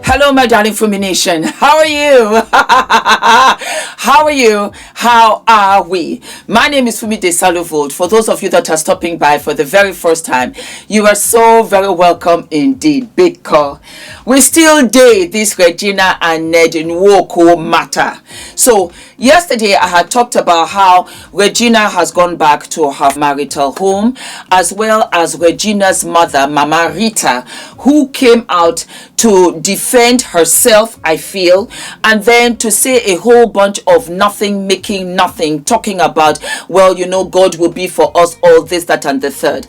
Hello, my darling Fumi Nation. How are you? How are you? How are we? My name is Fumidesaluvold. For those of you that are stopping by for the very first time, you are so very welcome indeed. Big call. We still did this Regina and Ned in Whaaat matter. So yesterday I had talked about how Regina has gone back to her marital home, as well as Regina's mother, Mama Rita, who came out to defend herself, I feel, and then to say a whole bunch of nothing, making nothing, talking about, well, you know, God will be for us, all this, that, and the third.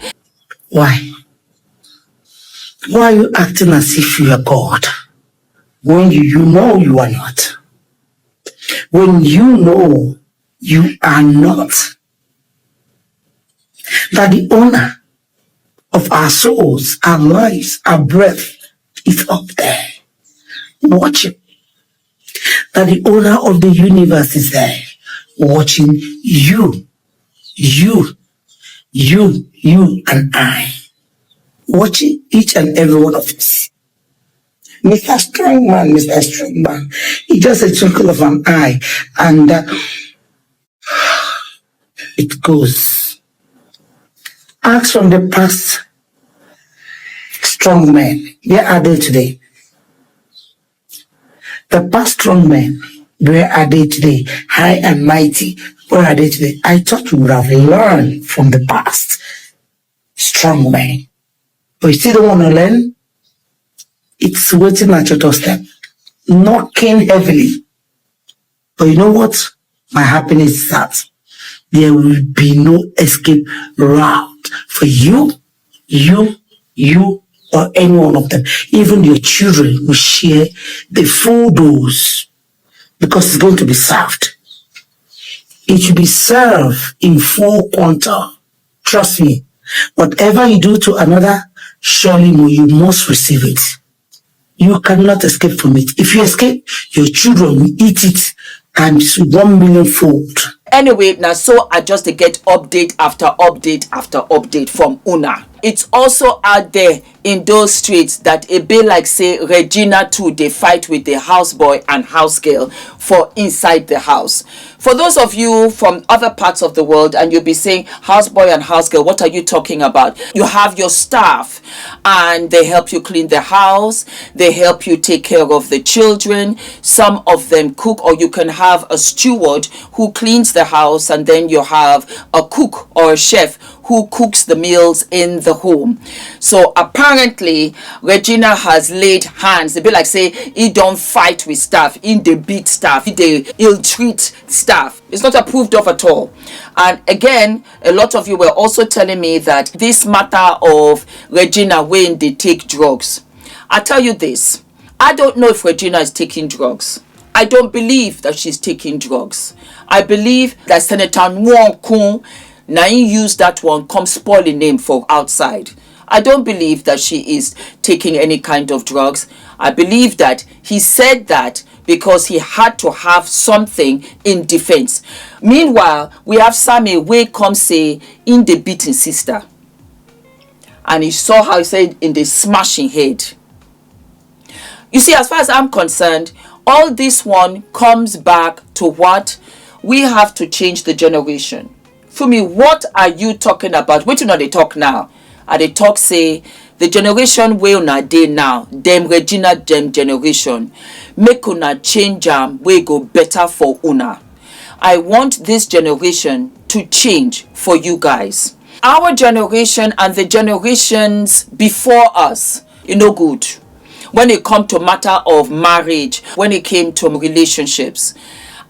Why? Why are you acting as if you are God when you know you are not? When you know you are not. That the owner of our souls, our lives, our breath is up there watching. That the owner of the universe is there watching you and I. Watching each and every one of us. Mr. Strongman, he just a twinkle of an eye, and it goes. Ask from the past strong men, where are they today? The past strong men, where are they today? High and mighty, where are they today? I thought we would have learned from the past strong men. But you still don't want to learn? It's waiting at your doorstep, knocking heavily. But you know what? My happiness is that there will be no escape route for you, or any one of them. Even your children will share the full dose because it's going to be served. It should be served in full quantum. Trust me. Whatever you do to another, surely you must receive it. You cannot escape from it. If you escape, your children will eat it times 1 million fold. Anyway, now so I just get update after update after update from Una. It's also out there in those streets that it be like say Regina too, they fight with the houseboy and house girl for inside the house. For those of you from other parts of the world and you'll be saying houseboy and house girl, what are you talking about? You have your staff and they help you clean the house, they help you take care of the children, some of them cook, or you can have a steward who cleans the house, and then you have a cook or a chef who cooks the meals in the home. So apparently Regina has laid hands. They be like say he don't fight with staff, in the beat staff, they ill-treat staff. It's not approved of at all. And again, a lot of you were also telling me that this matter of Regina when they take drugs. I tell you this, I don't know if Regina is taking drugs. I don't believe that she's taking drugs. I believe that Senator Nwankun now use that one come spoil the name for outside. I don't believe that she is taking any kind of drugs. I believe that he said that because he had to have something in defense. Meanwhile, we have Sammy way come say in the beating sister. And he saw how he said in the smashing head. You see, as far as I'm concerned, all this one comes back to what? We have to change the generation. Fumi, what are you talking about? Wait till they talk now. And they talk say the generation way una dey now, them Regina them generation, make una change way go better for una. I want this generation to change for you guys. Our generation and the generations before us, you know good. When it come to matter of marriage, when it came to relationships.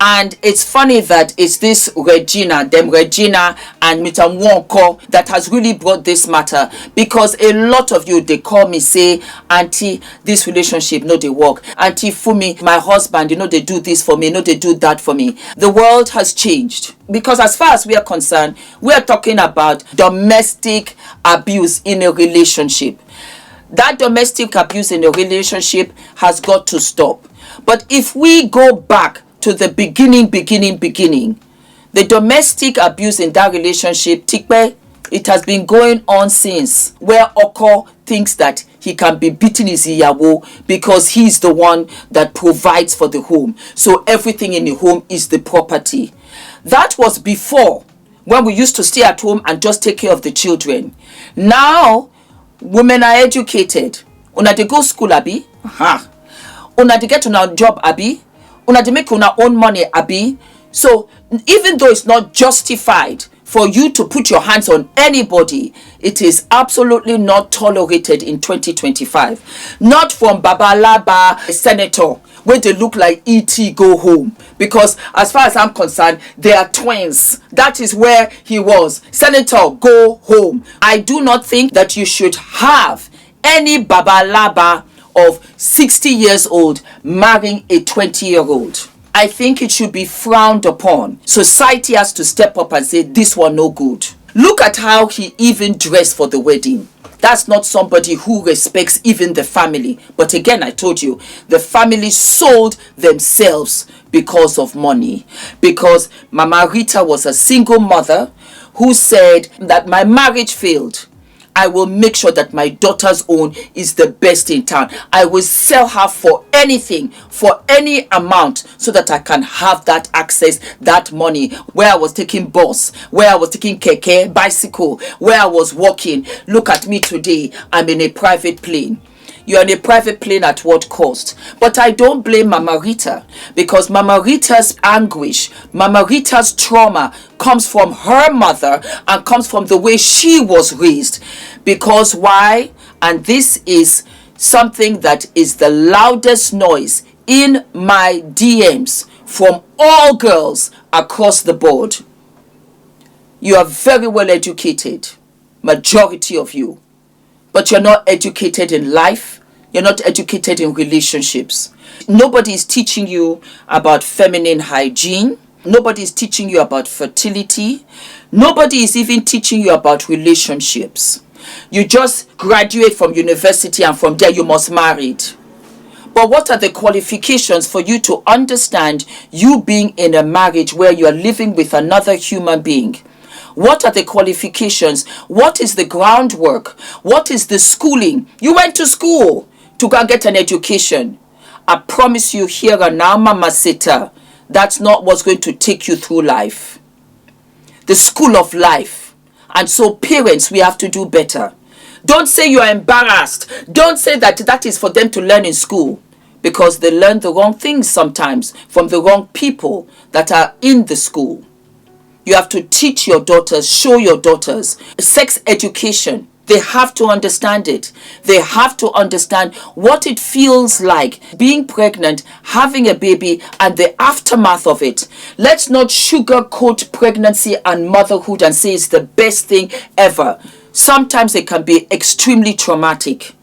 And it's funny that it's this Regina and Mr. Wonko that has really brought this matter, because a lot of you, they call me, say, Auntie, this relationship, no, they work. Auntie Fumi, my husband, they do this for me, they do that for me. The world has changed, because as far as we are concerned, we are talking about domestic abuse in a relationship. That domestic abuse in a relationship has got to stop. But if we go back to the beginning, the domestic abuse in that relationship, it has been going on since, where Oko thinks that he can be beating his iyawo because he's the one that provides for the home. So everything in the home is the property. That was before, when we used to stay at home and just take care of the children. Now, women are educated. Una de go school, abi? Una de get una job, abi? Una de make una own money, abi? So even though it's not justified for you to put your hands on anybody, it is absolutely not tolerated in 2025. Not from Babalaba senator, where they look like E.T. go home. Because as far as I'm concerned, they are twins. That is where he was. Senator, go home. I do not think that you should have any Babalaba of 60 years old marrying a 20-year-old. I think it should be frowned upon. Society has to step up and say, this one no good. Look at how he even dressed for the wedding. That's not somebody who respects even the family. But again, I told you, the family sold themselves because of money. Because Mama Rita was a single mother who said that my marriage failed. I will make sure that my daughter's own is the best in town. I will sell her for anything, for any amount, so that I can have that access, that money. Where I was taking bus, where I was taking keke, bicycle, where I was walking. Look at me today. I'm in a private plane. You're in a private plane at what cost? But I don't blame Mama Rita, because Mama Rita's anguish, Mama Rita's trauma comes from her mother and comes from the way she was raised. Because why? And this is something that is the loudest noise in my DMs from all girls across the board. You are very well educated, majority of you. But you're not educated in life. You're not educated in relationships. Nobody is teaching you about feminine hygiene. Nobody is teaching you about fertility. Nobody is even teaching you about relationships. You just graduate from university and from there you must marry. But what are the qualifications for you to understand you being in a marriage where you are living with another human being? What are the qualifications? What is the groundwork? What is the schooling? You went to school to go and get an education. I promise you here and now, Mama Sita, that's not what's going to take you through life. The school of life. And so parents, we have to do better. Don't say you are embarrassed. Don't say that that is for them to learn in school. Because they learn the wrong things sometimes from the wrong people that are in the school. You have to teach your daughters, show your daughters sex education. They have to understand it. They have to understand what it feels like being pregnant, having a baby, and the aftermath of it. Let's not sugarcoat pregnancy and motherhood and say it's the best thing ever. Sometimes it can be extremely traumatic.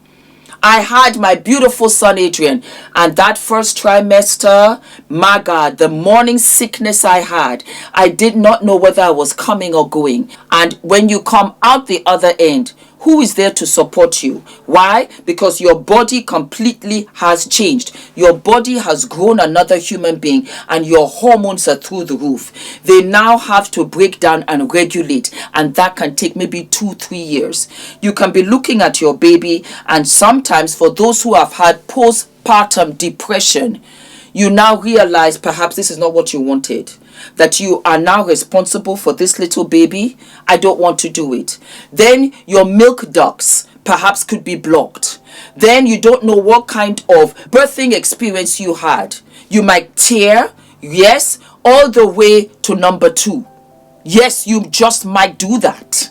I had my beautiful son Adrian, and that first trimester, my God, the morning sickness I had, I did not know whether I was coming or going. And when you come out the other end, who is there to support you? Why? Because your body completely has changed. Your body has grown another human being and your hormones are through the roof. They now have to break down and regulate, and that can take maybe 2-3 years. You can be looking at your baby, and sometimes for those who have had postpartum depression, you now realize perhaps this is not what you wanted. That you are now responsible for this little baby. I don't want to do it. Then your milk ducts perhaps could be blocked. Then you don't know what kind of birthing experience you had. You might tear, yes, all the way to number 2. Yes, you just might do that.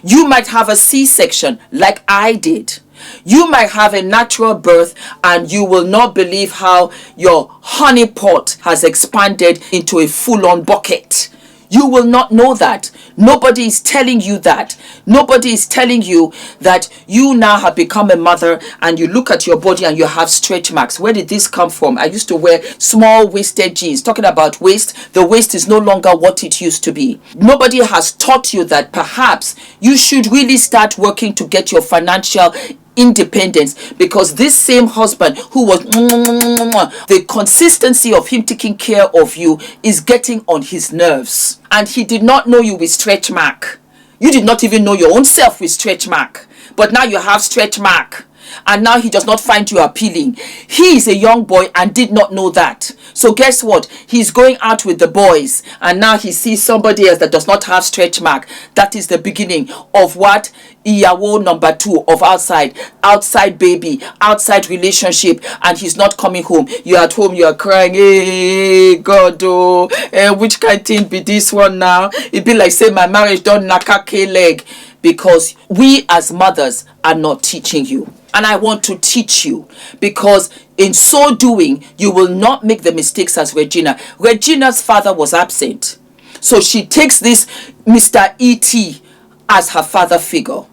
You might have a C-section like I did. You might have a natural birth and you will not believe how your honey pot has expanded into a full-on bucket. You will not know that. Nobody is telling you that. Nobody is telling you that you now have become a mother and you look at your body and you have stretch marks. Where did this come from? I used to wear small waisted jeans. Talking about waist, the waist is no longer what it used to be. Nobody has taught you that perhaps you should really start working to get your financial independence, because this same husband who was the consistency of him taking care of you is getting on his nerves, and he did not know you with stretch mark. You did not even know your own self with stretch mark, but now you have stretch mark, and now he does not find you appealing. He is a young boy and did not know that. So guess what? He's going out with the boys and now he sees somebody else that does not have stretch mark. That is the beginning of what? Iyawo number 2 of outside baby, outside relationship, and he's not coming home. You're at home, you're crying, hey God, oh, which kind of thing be this one now? It be like say my marriage don't nakake leg, because we as mothers are not teaching you. And I want to teach you, because in so doing, you will not make the mistakes as Regina. Regina's father was absent. So she takes this Mr. E.T. as her father figure.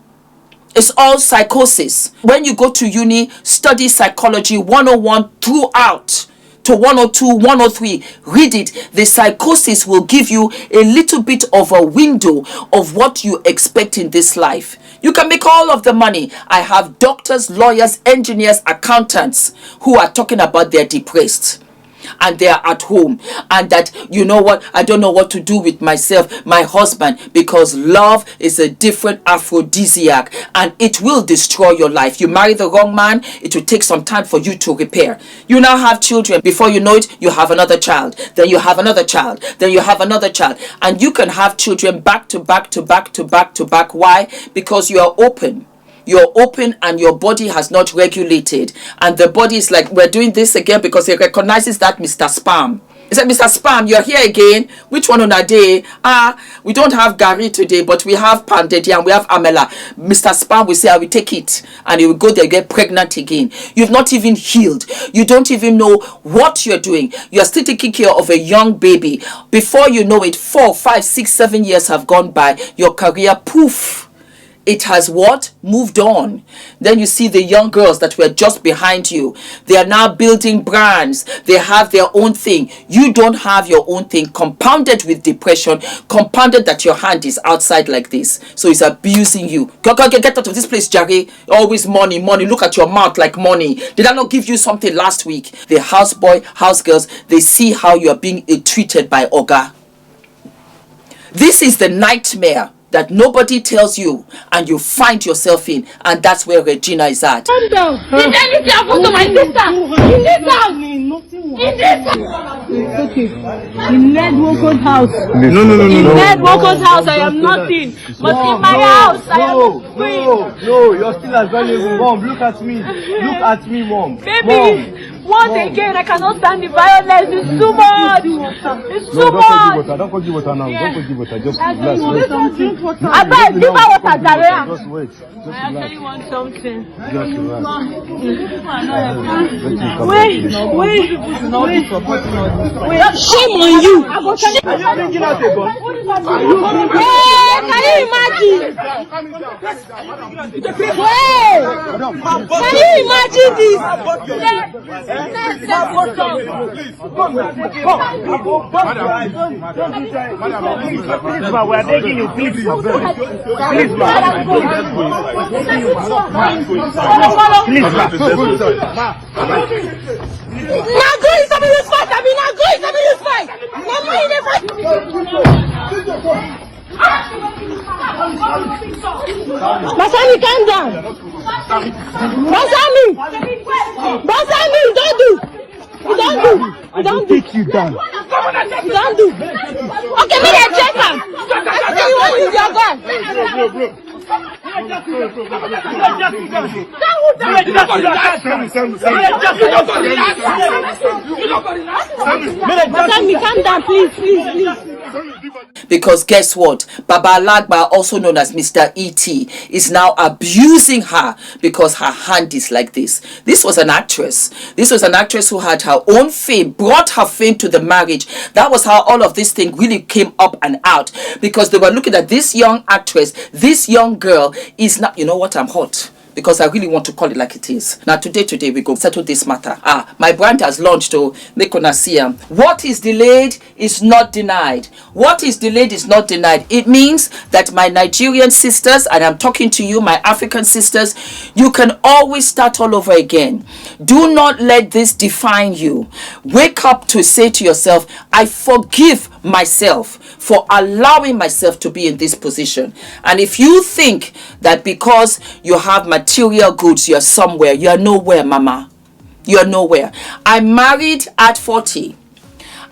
It's all psychosis. When you go to uni, study psychology 101 throughout to 102, 103, read it. The psychosis will give you a little bit of a window of what you expect in this life. You can make all of the money. I have doctors, lawyers, engineers, accountants who are talking about they're depressed and they are at home, and that, you know what, I don't know what to do with myself, my husband, because love is a different aphrodisiac and it will destroy your life. You marry the wrong man, it will take some time for you to repair. You now have children. Before you know it, you have another child, then you have another child, then you have another child, and you can have children back to back to back to back to back. Why? Because you are open. You're open and your body has not regulated, and the body is like, we're doing this again, because it recognizes that Mr. Spam. He said, Mr. Spam, you're here again. Which one on a day? We don't have Gary today, but we have Pandedi and we have Amela. Mr. Spam will say, I will take it, and he will go there, get pregnant again. You've not even healed. You don't even know what you're doing. You're still taking care of a young baby. Before you know it, 4, 5, 6, 7 years have gone by. Your career, poof. It has what? Moved on. Then you see the young girls that were just behind you. They are now building brands. They have their own thing. You don't have your own thing. Compounded with depression. Compounded that your hand is outside like this. So he's abusing you. Get out of this place, Jerry. Always money, money. Look at your mouth like money. Did I not give you something last week? The houseboy, house girls, they see how you are being treated by Oga. This is the nightmare that nobody tells you and you find yourself in, and that's where Regina is at. Calm down. Did anything happen to my sister? In this house? In this house? It's okay. In Ned Woko's house. No. In Ned Woko's house, I am nothing. But in my house, I am free. No, you're still as valuable. Mom, look at me. Look at me, Mom. Baby. Once again, I cannot stand the violence. It's too much. It's too much. Don't go give water now. Don't go give water. Just relax. I bet give her water, Daria. Just wait. I actually want something. Just relax. Wait. Shame on you. Are you bringing out a gun? Hey, can you imagine? Wait. Can you imagine this? We're begging you, please. Please, Now go is something you fight. I mean, now go is something you fight. Mama, you never fight. Basami, calm down. Basami, don't do. You don't do. take you down. You don't do. Okay, me a check him. I say you want to use your gun. Bro. Because guess what? Baba Lagba, also known as Mr. E.T., is now abusing her because her hand is like this. This was an actress. This was an actress who had her own fame, brought her fame to the marriage. That was how all of this thing really came up and out, because they were looking at this young actress, this young girl is not, you know what, I'm hot. Because I really want to call it like it is. Now today we go settle this matter. My brand has launched to make una see am. What is delayed is not denied. What is delayed is not denied. It means that my Nigerian sisters, and I'm talking to you, my African sisters, you can always start all over again. Do not let this define you. Wake up to say to yourself, I forgive myself for allowing myself to be in this position. And if you think that because you have material goods, you're somewhere, you're nowhere, mama. You're nowhere. I married at 40.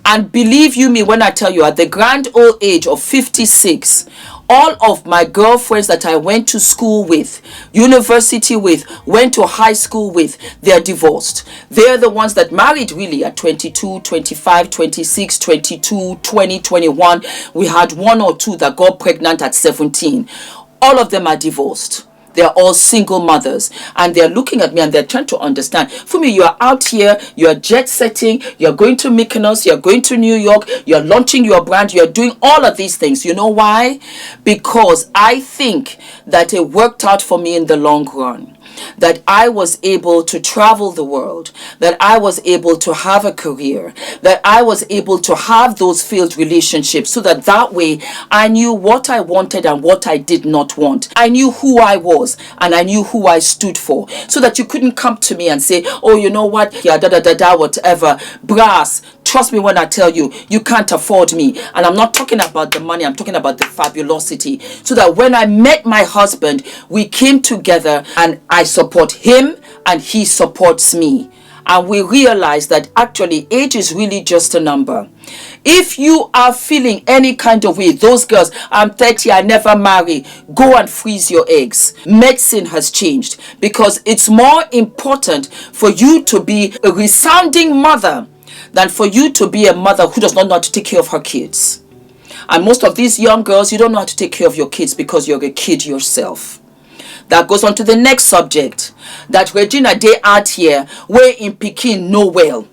And believe you me when I tell you, at the grand old age of 56, all of my girlfriends that I went to school with, university with, went to high school with, they're divorced. They're the ones that married really at 22, 25, 26, 22, 20, 21. We had one or two that got pregnant at 17. All of them are divorced. They're all single mothers, and they're looking at me and they're trying to understand. Fumi, you're out here, you're jet setting, you're going to Mykonos, you're going to New York, you're launching your brand, you're doing all of these things. You know why? Because I think that it worked out for me in the long run. That I was able to travel the world, that I was able to have a career, that I was able to have those failed relationships, so that way I knew what I wanted and what I did not want. I knew who I was and I knew who I stood for, so that you couldn't come to me and say, oh, you know what, yeah, whatever, brass. Trust me when I tell you, you can't afford me. And I'm not talking about the money, I'm talking about the fabulosity. So that when I met my husband, we came together and I support him and he supports me. And we realized that actually age is really just a number. If you are feeling any kind of way, those girls, I'm 30, I never marry, go and freeze your eggs. Medicine has changed, because it's more important for you to be a resounding mother than for you to be a mother who does not know how to take care of her kids. And most of these young girls, you don't know how to take care of your kids because you're a kid yourself. That goes on to the next subject. That Regina, they out here, where in Peking know well.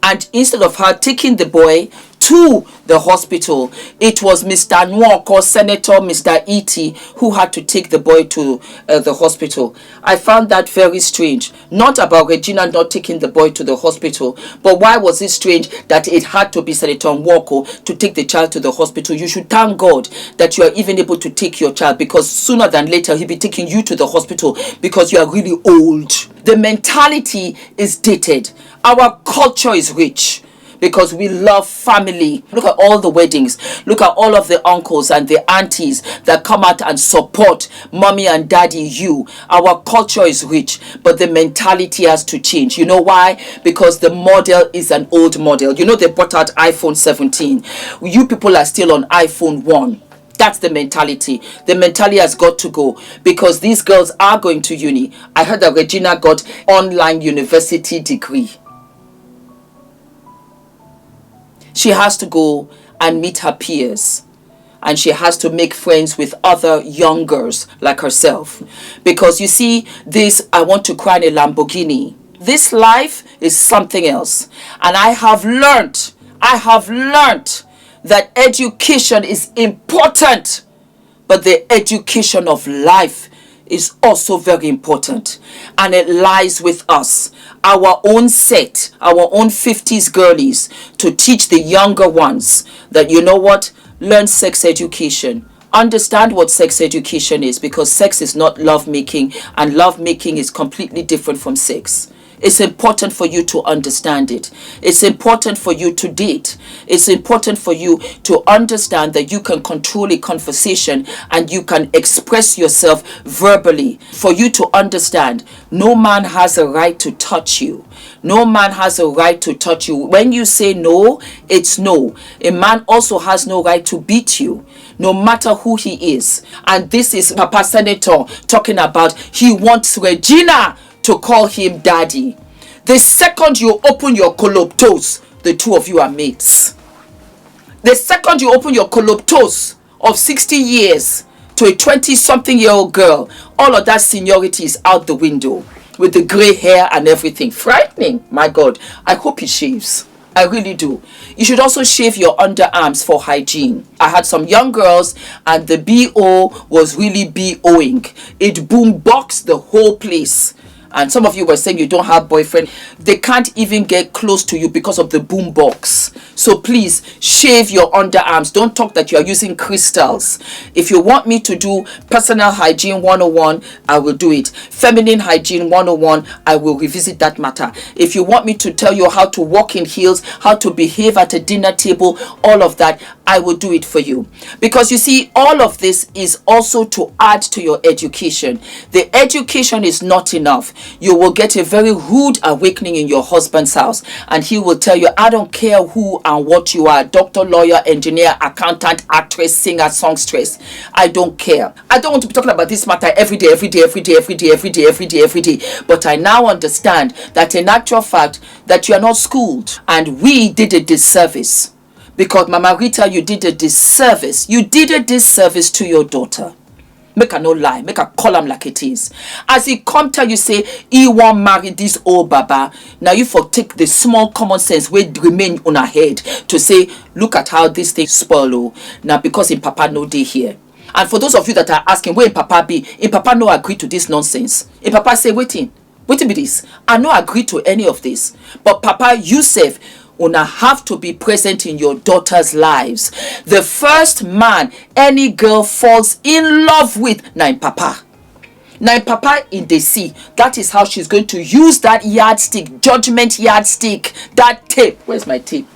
And instead of her taking the boy to the hospital, it was Mr. Nwoko, Senator Mr. E.T., who had to take the boy to the hospital. I found that very strange. Not about Regina not taking the boy to the hospital, but why was it strange that it had to be Senator Nwoko to take the child to the hospital? You should thank God that you are even able to take your child, because sooner than later he'll be taking you to the hospital because you are really old. The mentality is dated. Our culture is rich, because we love family. Look at all the weddings. Look at all of the uncles and the aunties that come out and support mommy and daddy you. Our culture is rich, but the mentality has to change. You know why? Because the model is an old model. You know, they brought out iPhone 17. You people are still on iPhone 1. That's the mentality. The mentality has got to go, because these girls are going to uni. I heard that Regina got online university degree. She has to go and meet her peers, and she has to make friends with other young girls like herself. Because you see, this, I want to cry in a Lamborghini. This life is something else. And I have learned that education is important, but the education of life is also very important, and it lies with us, our own set, our own 50s girlies, to teach the younger ones that, you know what, learn sex education. Understand what sex education is, because sex is not love making, and love making is completely different from sex. It's important for you to understand it. It's important for you to date. It's important for you to understand that you can control a conversation and you can express yourself verbally. For you to understand, no man has a right to touch you. No man has a right to touch you. When you say no, it's no. A man also has no right to beat you, no matter who he is. And this is Papa Senator talking about, he wants Regina to call him daddy. The second you open your coloptos, the two of you are mates. The second you open your coloptos of 60 years to a 20-something-year-old girl, all of that seniority is out the window with the gray hair and everything. Frightening. My God. I hope he shaves. I really do. You should also shave your underarms for hygiene. I had some young girls and the BO was really BOing. It boomboxed the whole place. And some of you were saying you don't have boyfriend. They can't even get close to you because of the boombox. So please shave your underarms. Don't talk that you are using crystals. If you want me to do personal hygiene 101, I will do it. Feminine hygiene 101, I will revisit that matter. If you want me to tell you how to walk in heels, how to behave at a dinner table, all of that, I will do it for you. Because you see, all of this is also to add to your education. The education is not enough. You will get a very rude awakening in your husband's house, and he will tell you, I don't care who and what you are, doctor, lawyer, engineer, accountant, actress, singer, songstress. I don't care. I don't want to be talking about this matter every day. But I now understand that in actual fact that you are not schooled, and we did a disservice. Because Mama Rita, you did a disservice. You did a disservice to your daughter. Make her no lie. Make her call him like it is. As he come tell you say, he won't marry this old baba. Now you for take the small common sense will remain on her head to say, look at how this thing spoil. Now because in Papa no day here. And for those of you that are asking, where in Papa be? In Papa no agree to this nonsense. In Papa say, waiting be this. I no agree to any of this. But Papa, Yusuf, una have to be present in your daughter's lives. The first man any girl falls in love with, na in Papa. Now in Papa in the sea, that is how she's going to use that yardstick, judgment yardstick, that tape. Where's my tape?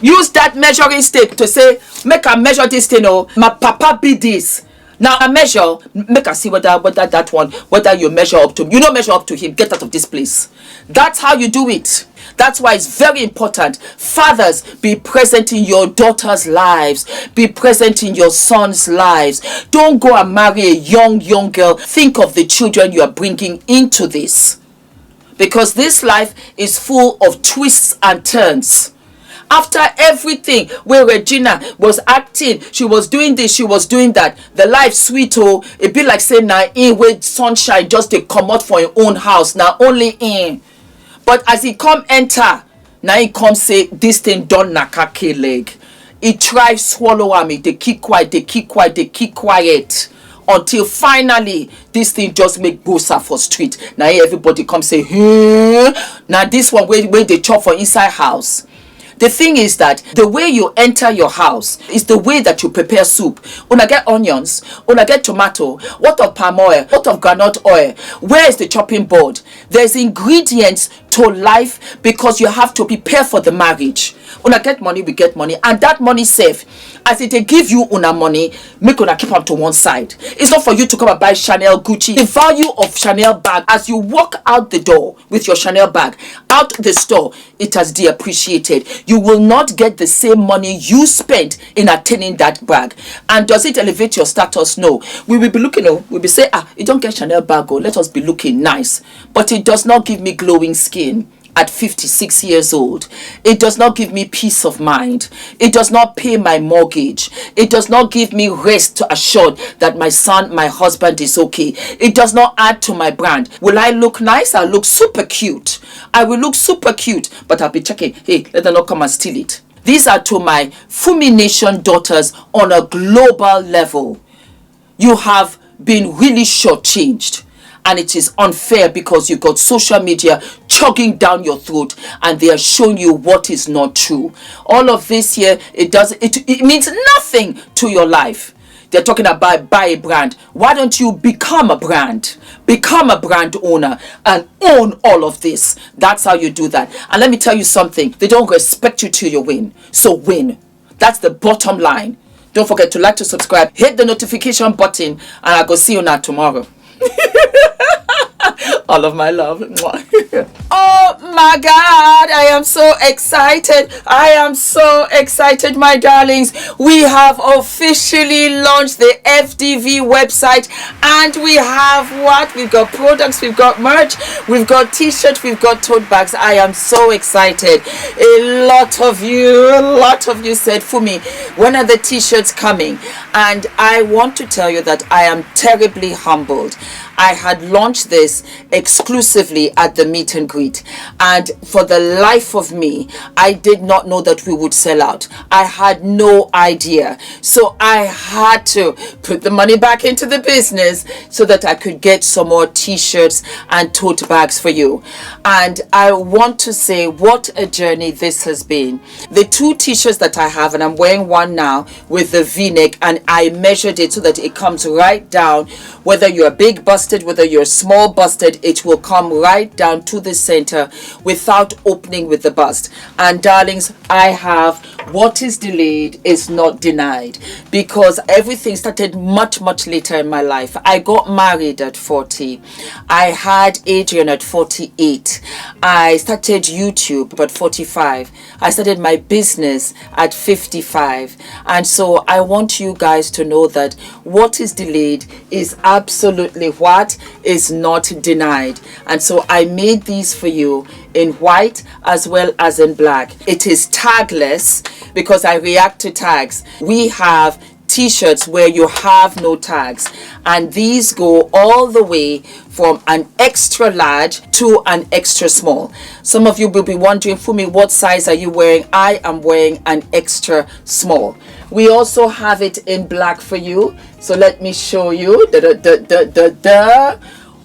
Use that measuring stick to say, make her measure this thing, oh, my Papa be this. Now I measure, make her see whether that one, whether you measure up to him. You don't measure up to him, get out of this place. That's how you do it. That's why it's very important. Fathers, be present in your daughters' lives. Be present in your sons' lives. Don't go and marry a young girl. Think of the children you are bringing into this. Because this life is full of twists and turns. After everything where Regina was acting, she was doing this, she was doing that. The life sweet, oh, it be like saying now in with sunshine just to come out for your own house. Now only in. But as he come enter, now he come say this thing done nakake leg. He try swallow me. They keep quiet, they keep quiet, they keep quiet. Until finally this thing just make bosa for street. Now everybody come say, now this one where they chop for inside house. The thing is that the way you enter your house is the way that you prepare soup. Una get onions, una get tomato, what of palm oil, what of groundnut oil. Where is the chopping board? There's ingredients to life because you have to prepare for the marriage. Una get money, we get money, and that money safe. As it give you una money, make una keep up to one side. It's not for you to come and buy Chanel, Gucci. The value of Chanel bag, as you walk out the door with your Chanel bag, out the store, it has depreciated. You will not get the same money you spent in attaining that bag. And does it elevate your status? No. We will be looking, we'll be saying, you don't get Chanel bag, let us be looking nice. But it does not give me glowing skin. At 56 years old, it does not give me peace of mind. It does not pay my mortgage. It does not give me rest assured that my son, my husband is okay. It does not add to my brand. Will I look nice? I'll look super cute. I will look super cute, but I'll be checking, hey, let them not come and steal it. These are to my Fumi Nation daughters on a global level. You have been really shortchanged. And it is unfair because you got social media chugging down your throat and they are showing you what is not true. All of this here, it means nothing to your life. They're talking about buy a brand. Why don't you become a brand? Become a brand owner and own all of this. That's how you do that. And let me tell you something. They don't respect you till you win. So win. That's the bottom line. Don't forget to like, to subscribe, hit the notification button, and I'll go see you now tomorrow. All of my love. Oh my God, I am so excited. I am so excited, my darlings. We have officially launched the FDV website, and we have what? We've got products, we've got merch, we've got t-shirts, we've got tote bags. I am so excited. A lot of you said, Fumi, when are the t-shirts coming? And I want to tell you that I am terribly humbled. I had launched this exclusively at the meet and greet, and for the life of me, I did not know that we would sell out. I had no idea. So I had to put the money back into the business so that I could get some more t-shirts and tote bags for you. And I want to say what a journey this has been. The 2 t-shirts that I have, and I'm wearing one now with the v-neck, and I measured it so that it comes right down. Whether you're big busted, whether you're small busted, it will come right down to the center without opening with the bust. And darlings, I have what is delayed is not denied, because everything started much later in my life. I got married at 40. I had Adrian at 48. I started YouTube at 45. I started my business at 55. And so I want you guys to know that what is delayed is absolutely what is not denied. And so I made these for you in white as well as in black. It is tagless because I react to tags. We have t-shirts where you have no tags, and these go all the way from an extra large to an extra small. Some of you will be wondering, Fumi, what size are you wearing? I am wearing an extra small. We also have it in black for you, so let me show you.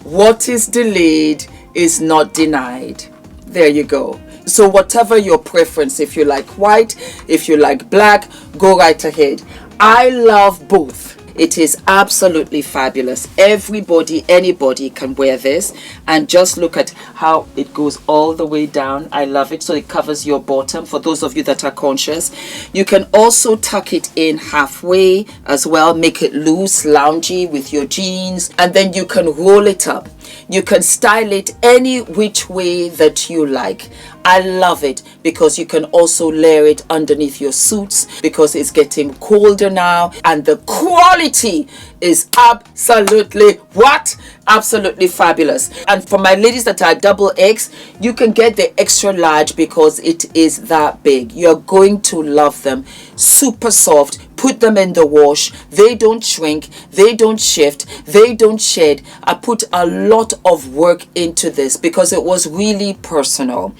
What is delayed is not denied. There you go. So whatever your preference, if you like white, if you like black, go right ahead. I love both. It is absolutely fabulous. Everybody, anybody can wear this, and just look at how it goes all the way down. I love it. So it covers your bottom for those of you that are conscious. You can also tuck it in halfway as well, make it loose, loungy with your jeans, and then you can roll it up. You can style it any which way that you like. I love it because you can also layer it underneath your suits, because it's getting colder now, and the quality is absolutely what? Absolutely fabulous. And for my ladies that are double X, you can get the extra large because it is that big. You're going to love them. Super soft. Put them in the wash. They don't shrink. They don't shift. They don't shed. I put a lot of work into this because it was really personal.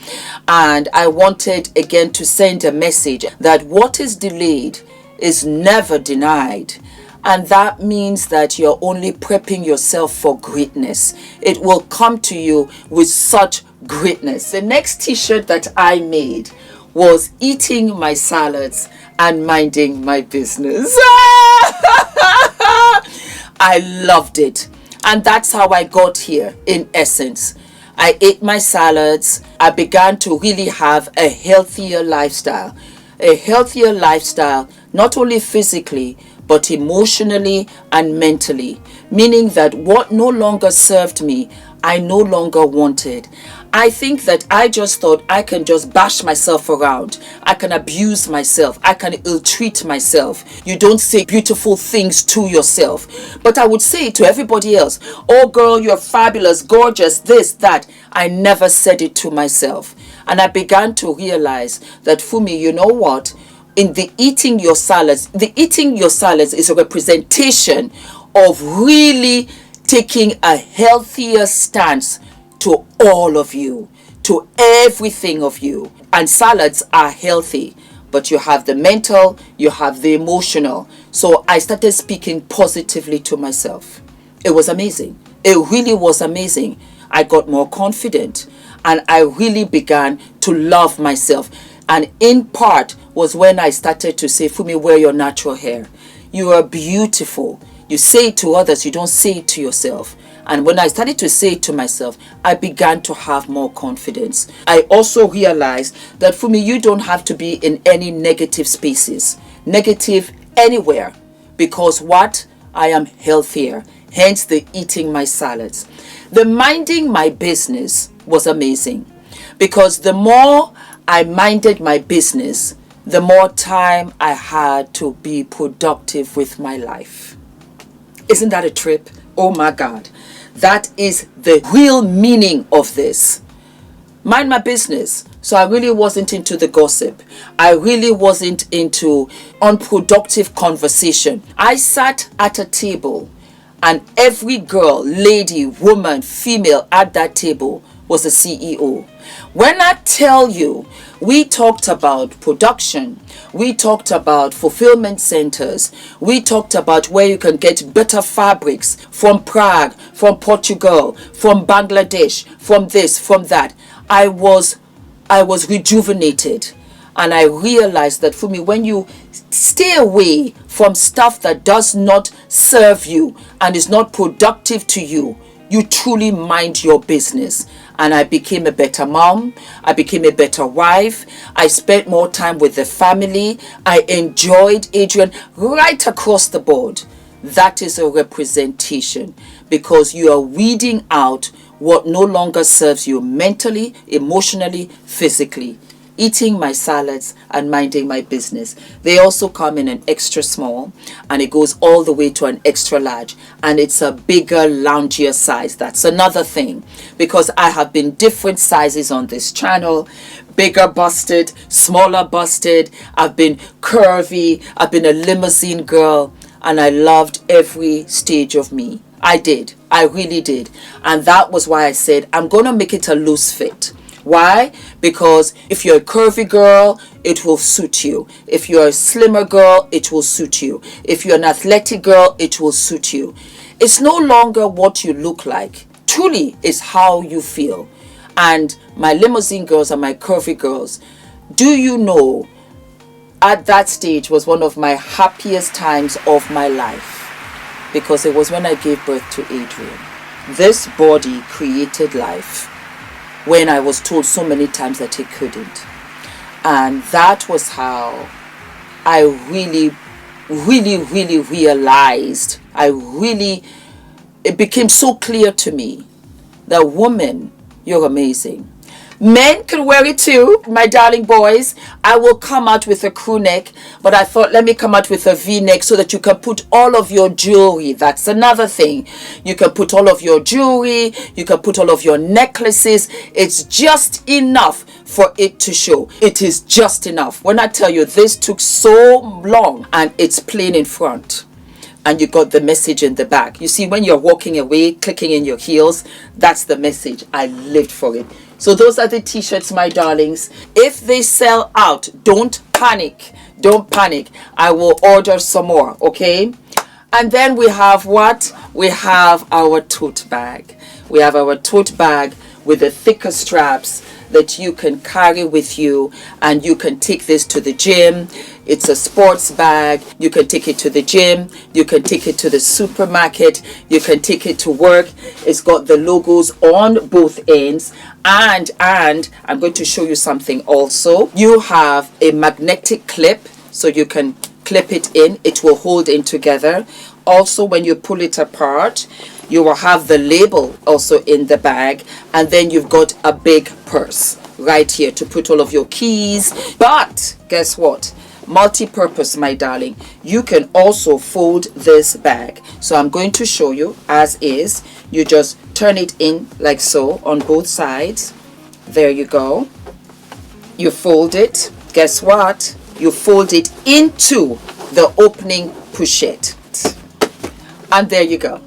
And I wanted again to send a message that what is delayed is never denied. And that means that you're only prepping yourself for greatness. It will come to you with such greatness. The next t-shirt that I made was eating my salads and minding my business. I loved it. And that's how I got here, in essence. I ate my salads. I began to really have a healthier lifestyle. A healthier lifestyle, not only physically, but emotionally and mentally. Meaning that what no longer served me, I no longer wanted. I think that I just thought I can just bash myself around. I can abuse myself. I can ill-treat myself. You don't say beautiful things to yourself. But I would say it to everybody else. Oh girl, you're fabulous, gorgeous, this, that. I never said it to myself. And I began to realize that, Fumi, you know what? In the eating your salads is a representation of really taking a healthier stance to all of you, to everything of you. And salads are healthy, but you have the mental, you have the emotional. So I started speaking positively to myself. It was amazing. It really was amazing. I got more confident, and I really began to love myself. And in part was when I started to say, Fumi, wear your natural hair. You are beautiful. You say it to others, you don't say it to yourself. And when I started to say it to myself, I began to have more confidence. I also realized that, Fumi, you don't have to be in any negative spaces, negative anywhere, because what? I am healthier. Hence the eating my salads. The minding my business was amazing, because the more I minded my business, the more time I had to be productive with my life. Isn't that a trip? Oh my God. That is the real meaning of this. Mind my business. So I really wasn't into the gossip. I really wasn't into unproductive conversation. I sat at a table, and every girl, lady, woman, female at that table was a CEO. When I tell you, we talked about production, we talked about fulfillment centers, we talked about where you can get better fabrics from Prague, from Portugal, from Bangladesh, from this, from that. I was rejuvenated, and I realized that for me, when you stay away from stuff that does not serve you and is not productive to you, you truly mind your business. And I became a better mom. I became a better wife. I spent more time with the family. I enjoyed Adrian right across the board. That is a representation, because you are weeding out what no longer serves you mentally, emotionally, physically. Eating my salads and minding my business. They also come in an extra small, and it goes all the way to an extra large, and it's a bigger, loungier size. That's another thing, because I have been different sizes on this channel. Bigger busted, smaller busted. I've been curvy. I've been a limousine girl, and I loved every stage of me. I did. I really did. And that was why I said I'm going to make it a loose fit. Why? Because if you're a curvy girl, it will suit you. If you're a slimmer girl, it will suit you. If you're an athletic girl, it will suit you. It's no longer what you look like. Truly, it's how you feel. And my limousine girls and my curvy girls, do you know, at that stage was one of my happiest times of my life, because it was when I gave birth to Adrian. This body created life when I was told so many times that it couldn't. And that was how I really realized, it became so clear to me that, woman, you're amazing. Men can wear it too, my darling boys. I will come out with a crew neck, but I thought, let me come out with a V-neck so that you can put all of your jewelry. That's another thing. You can put all of your jewelry, you can put all of your necklaces. It's just enough for it to show. It is just enough. When I tell you, this took so long, and it's plain in front, and you got the message in the back. You see, when you're walking away, clicking in your heels, that's the message. I lived for it. So those are the t-shirts, my darlings. If they sell out, don't panic. Don't panic. I will order some more, okay? And then we have what? We have our tote bag. We have our tote bag with the thicker straps that you can carry with you, and you can take this to the gym. It's a sports bag. You can take it to the gym. You can take it to the supermarket. You can take it to work. It's got the logos on both ends. And I'm going to show you something also. You have a magnetic clip, so you can clip it in. It will hold in together. Also, when you pull it apart, you will have the label also in the bag, and then you've got a big purse right here to put all of your keys. But guess what? Multi-purpose, my darling. You can also fold this bag. So I'm going to show you as is. You just turn it in like so on both sides. There you go. You fold it. Guess what? You fold it into the opening pochette. And there you go.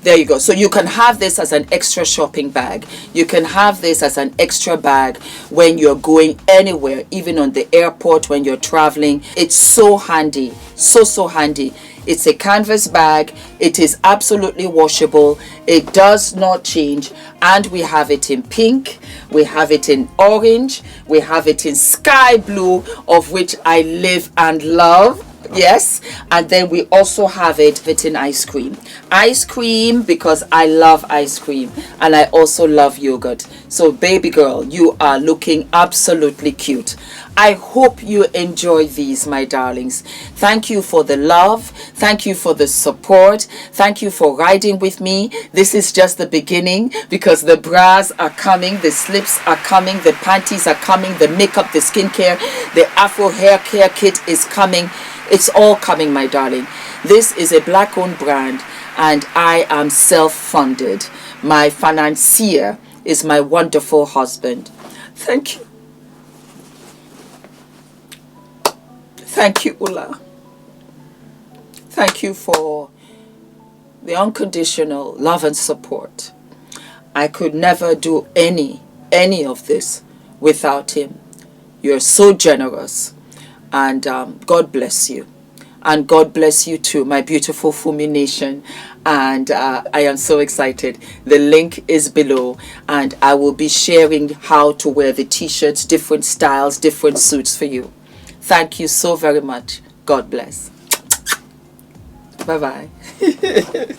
There you go. So you can have this as an extra shopping bag. You can have this as an extra bag when you're going anywhere, even on the airport, when you're traveling. It's so handy. So handy. It's a canvas bag. It is absolutely washable. It does not change. And we have it in pink. We have it in orange. We have it in sky blue, of which I live and love. Yes, and then we also have it in ice cream. Ice cream, because I love ice cream and I also love yogurt. So baby girl, you are looking absolutely cute. I hope you enjoy these, my darlings. Thank you for the love. Thank you for the support. Thank you for riding with me. This is just the beginning, because the bras are coming, the slips are coming, the panties are coming, the makeup, the skincare, the Afro hair care kit is coming. It's all coming, my darling. This is a black-owned brand, and I am self-funded. My financier is my wonderful husband. Thank you. Thank you, Ula. Thank you for the unconditional love and support. I could never do any of this without him. You're so generous. And God bless you. And God bless you too, my beautiful Fumi Nation. And I am so excited. The link is below. And I will be sharing how to wear the t-shirts, different styles, different suits for you. Thank you so very much. God bless. Bye-bye. Yay!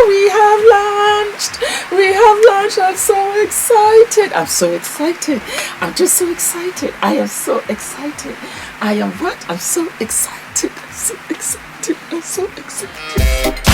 We have launched. We have launched. I'm so excited. I'm so excited. I'm just so excited. I am so excited. I am what? I'm so excited. I'm so excited. I'm so excited.